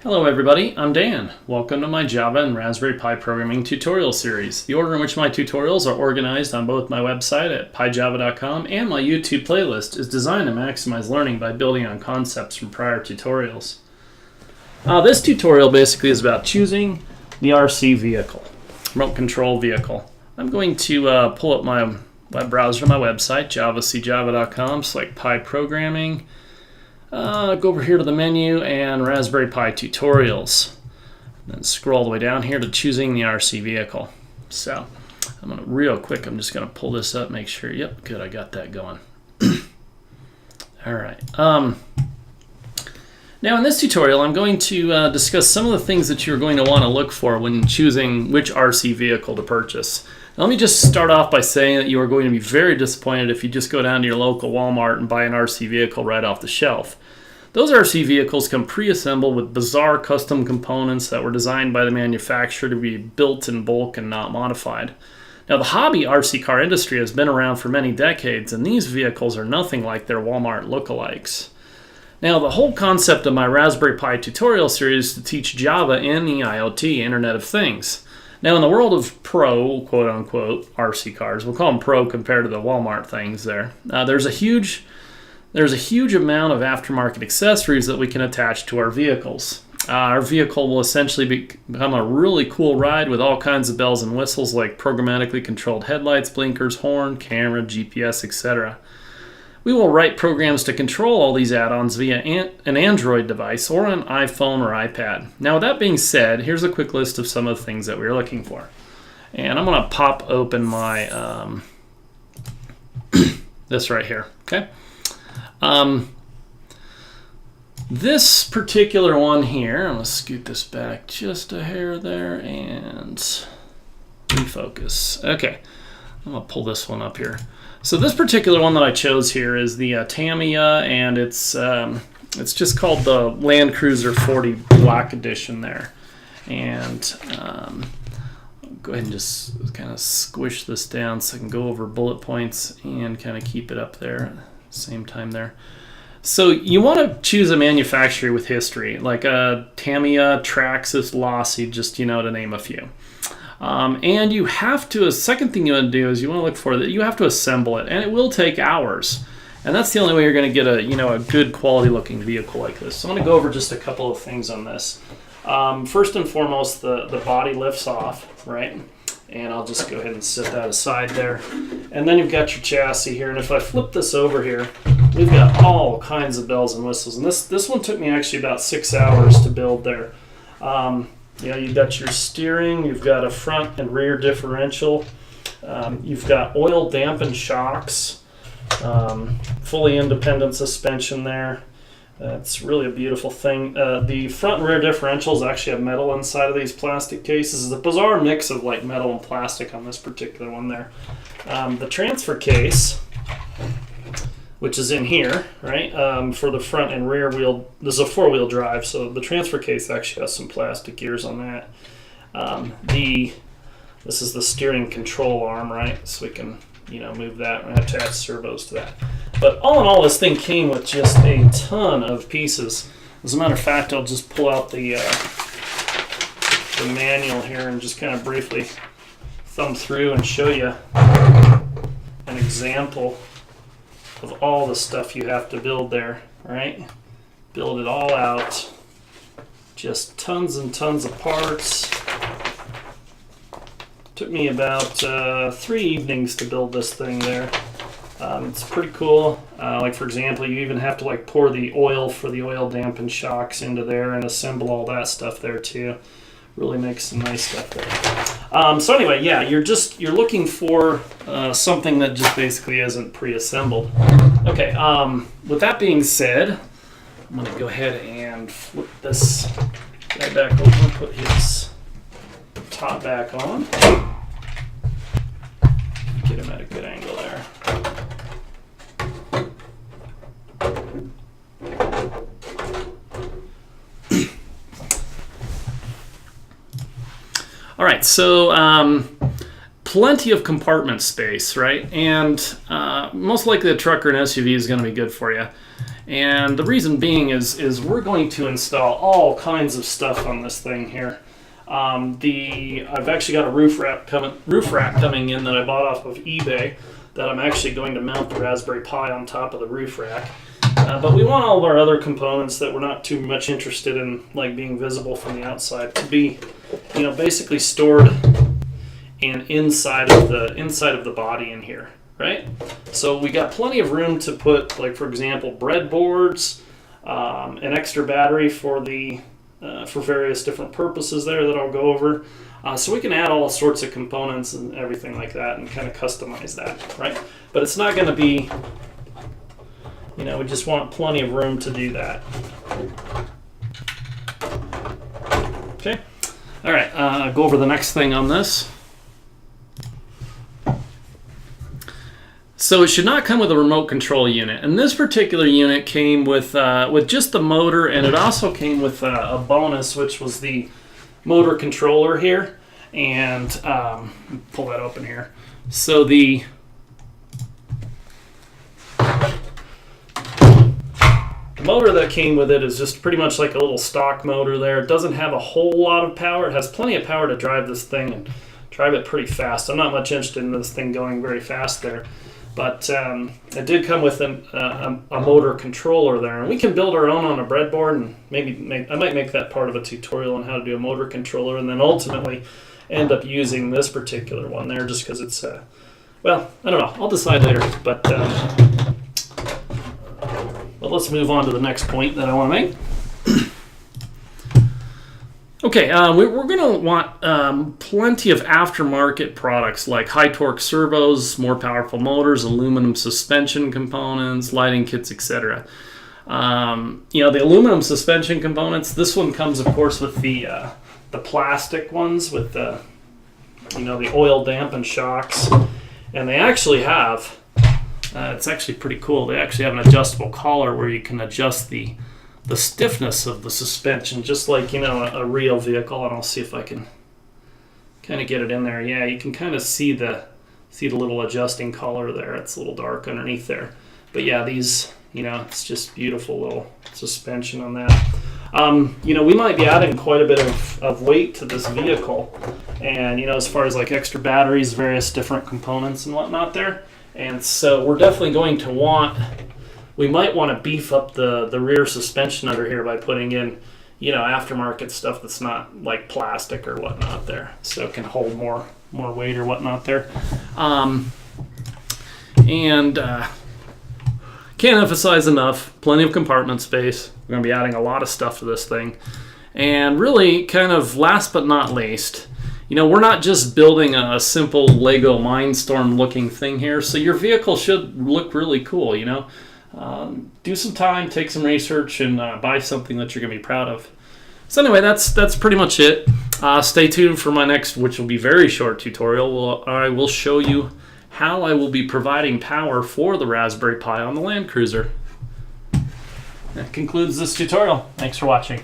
Hello everybody, I'm Dan. Welcome to my Java and Raspberry Pi programming tutorial series. The order in which my tutorials are organized on both my website at pijava.com and my YouTube playlist is designed to maximize learning by building on concepts from prior tutorials. This tutorial basically is about choosing the RC vehicle, remote control vehicle. I'm going to pull up my web browser to my website, javacjava.com, select Pi Programming. Go over here to the menu and Raspberry Pi Tutorials. Then scroll all the way down here to choosing the RC vehicle. So I'm going to real quick, I'm just going to pull this up, make sure, yep, good, I got that going. All right. Now in this tutorial, I'm going to discuss some of the things that you're going to want to look for when choosing which RC vehicle to purchase. Now, let me just start off by saying that you are going to be very disappointed if you just go down to your local Walmart and buy an RC vehicle right off the shelf. Those RC vehicles come pre-assembled with bizarre custom components that were designed by the manufacturer to be built in bulk and not modified. Now, the hobby RC car industry has been around for many decades, and these vehicles are nothing like their Walmart lookalikes. Now, the whole concept of my Raspberry Pi tutorial series is to teach Java and the IoT, Internet of Things. Now, in the world of pro, quote-unquote, RC cars, we'll call them pro compared to the Walmart things there, there's a huge amount of aftermarket accessories that we can attach to our vehicles. Our vehicle will essentially become a really cool ride with all kinds of bells and whistles like programmatically controlled headlights, blinkers, horn, camera, GPS, etc. We will write programs to control all these add-ons via an Android device or an iPhone or iPad. Now, with that being said, here's a quick list of some of the things that we're looking for. And I'm going to pop open my this right here. Okay. This particular one here, I'm going to scoot this back just a hair there and refocus. Okay. I'm going to pull this one up here. So this particular one that I chose here is the Tamiya, and it's just called the Land Cruiser 40 Black Edition there. And I'll go ahead and just kind of squish this down so I can go over bullet points and kind of keep it up there at the same time there. So you want to choose a manufacturer with history, like a Tamiya, Traxxas, Losi, just to name a few. And you have to, a second thing you want to do is you want to look for that you have to assemble it, and it will take hours. And that's the only way you're going to get a good quality looking vehicle like this. So I'm going to go over just a couple of things on this. First and foremost, the body lifts off, right? And I'll just go ahead and set that aside there. And then you've got your chassis here. And if I flip this over here, we've got all kinds of bells and whistles. And this one took me actually about 6 hours to build there. You've got your steering, you've got a front and rear differential, you've got oil dampened shocks, fully independent suspension there. It's really a beautiful thing. The front and rear differentials actually have metal inside of these plastic cases. It's a bizarre mix of like metal and plastic on this particular one there. The transfer case, which is in here, right, for the front and rear wheel. This is a four-wheel drive, so the transfer case actually has some plastic gears on that. This is the steering control arm, right, so we can move that and attach servos to that. But all in all, this thing came with just a ton of pieces. As a matter of fact, I'll just pull out the manual here and just kind of briefly thumb through and show you an example of all the stuff you have to build there, right? Build it all out. Just tons and tons of parts. Took me about 3 evenings to build this thing there. It's pretty cool. Like for example, you even have to pour the oil for the oil dampened shocks into there and assemble all that stuff there too. Really makes some nice stuff there. So anyway, yeah, you're looking for something that just basically isn't pre-assembled. Okay, with that being said, I'm going to go ahead and flip this guy back over, put his top back on. Get him at a good angle there. All right, so plenty of compartment space, right? And most likely a truck or an SUV is going to be good for you. And the reason being is we're going to install all kinds of stuff on this thing here. I've actually got a roof rack coming in that I bought off of eBay that I'm actually going to mount the Raspberry Pi on top of the roof rack. But we want all of our other components that we're not too much interested in, like being visible from the outside, to be, basically stored and inside of the body in here, right? So we got plenty of room to put, like for example, breadboards, an extra battery for various different purposes there that I'll go over. So we can add all sorts of components and everything like that and kind of customize that, right? But it's not going to be, we just want plenty of room to do that. Okay. All right, go over the next thing on this. So it should not come with a remote control unit. And this particular unit came with just the motor, and it also came with a bonus, which was the motor controller here. And pull that open here. So the motor that came with it is just pretty much like a little stock motor there. It doesn't have a whole lot of power. It has plenty of power to drive this thing and drive it pretty fast. I'm not much interested in this thing going very fast there. But it did come with a motor controller there. And we can build our own on a breadboard, and I might make that part of a tutorial on how to do a motor controller, and then ultimately end up using this particular one there just because it's, well, I don't know. I'll decide later. But let's move on to the next point that I want to make. Okay, we're going to want plenty of aftermarket products like high torque servos, more powerful motors, aluminum suspension components, lighting kits, etc. The aluminum suspension components, this one comes, of course, with the plastic ones with the oil dampened shocks. And they actually have, it's actually pretty cool, they actually have an adjustable collar where you can adjust the stiffness of the suspension, just like, a real vehicle. And I'll see if I can kind of get it in there. Yeah, you can kind of see the little adjusting collar there. It's a little dark underneath there. But yeah, these, it's just beautiful little suspension on that. We might be adding quite a bit of weight to this vehicle. And, as far as like extra batteries, various different components and whatnot there. And so we're definitely going to we might want to beef up the rear suspension under here by putting in, aftermarket stuff that's not like plastic or whatnot there, so it can hold more weight or whatnot there. Can't emphasize enough, plenty of compartment space. We're going to be adding a lot of stuff to this thing. And really, kind of last but not least, we're not just building a simple Lego Mindstorm looking thing here, so your vehicle should look really cool, do some time, take some research, and buy something that you're going to be proud of. So anyway, that's pretty much it. Stay tuned for my next, which will be very short tutorial. I will show you how I will be providing power for the Raspberry Pi on the Land Cruiser. That concludes this tutorial. Thanks for watching.